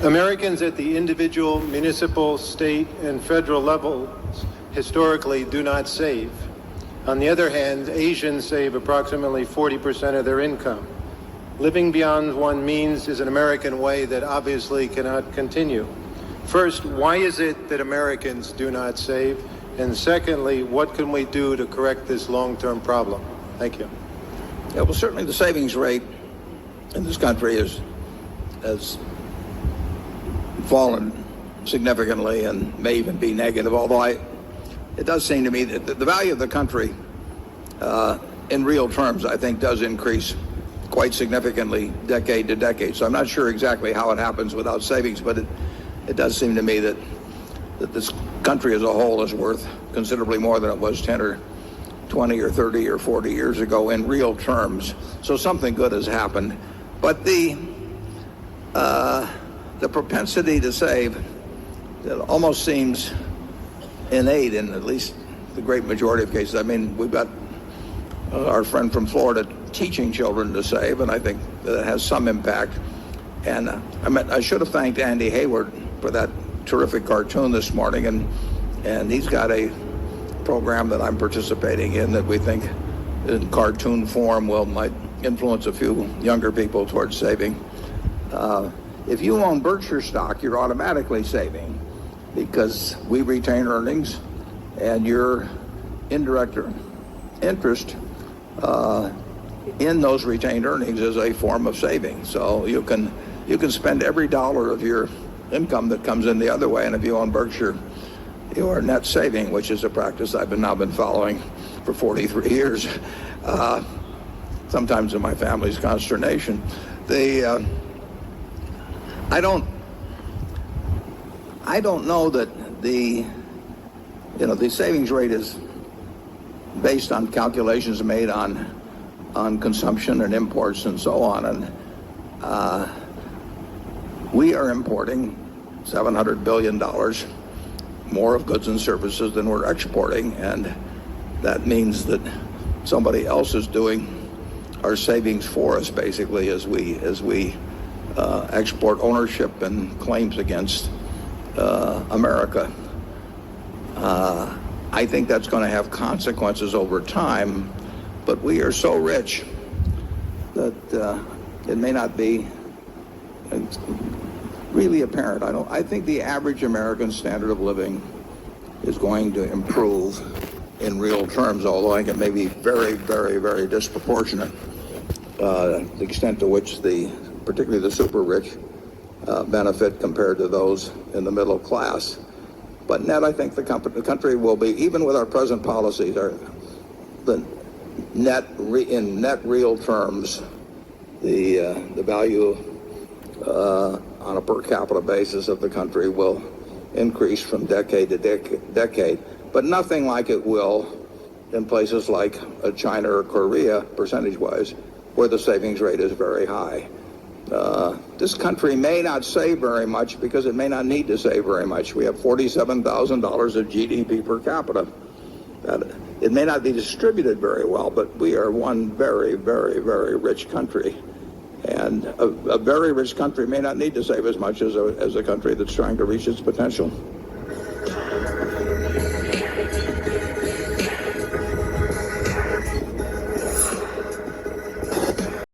Americans at the individual, municipal, state, and federal levels historically do not save. On the other hand, Asians save approximately 40% of their income. Living beyond one's means is an American way that obviously cannot continue. First, why is it that Americans do not save? And secondly, what can we do to correct this long-term problem? Thank you. Yeah, well, certainly the savings rate in this country has fallen significantly and may even be negative, although it does seem to me that the value of the country in real terms, I think, does increase quite significantly decade to decade. So I'm not sure exactly how it happens without savings, but it does seem to me that this country as a whole is worth considerably more than it was 10 or 20 or 30 or 40 years ago in real terms. So something good has happened. But the propensity to save, it almost seems innate in at least the great majority of cases. I mean, we've got our friend from Florida teaching children to save, and I think that it has some impact. And I should have thanked Andy Hayward for that terrific cartoon this morning, and he's got a program that I'm participating in that we think in cartoon form might influence a few younger people towards saving. If you own Berkshire stock, you're automatically saving because we retain earnings and your indirect interest in those retained earnings is a form of saving. So you can spend every dollar of your income that comes in the other way, and if you own Berkshire, you are net saving, which is a practice I've now been following for 43 years, sometimes in my family's consternation. I don't know that the savings rate is based on calculations made on consumption and imports and so on, and we are importing $700 billion more of goods and services than we're exporting, and that means that somebody else is doing our savings for us, basically, as we export ownership and claims against America. I think that's going to have consequences over time, but we are so rich that it may not be really apparent. I think the average American standard of living is going to improve in real terms, although I think it may be very, very, very disproportionate, the extent to which particularly the super rich benefit compared to those in the middle class. But net, I think the country will be, even with our present policies, in net real terms, the value on a per capita basis of the country will increase from decade to decade, but nothing like it will in places like China or Korea, percentage-wise, where the savings rate is very high. This country may not save very much because it may not need to save very much. We have $47,000 of GDP per capita. It may not be distributed very well, but we are one very, very, very rich country. And a very rich country may not need to save as much as a country that's trying to reach its potential.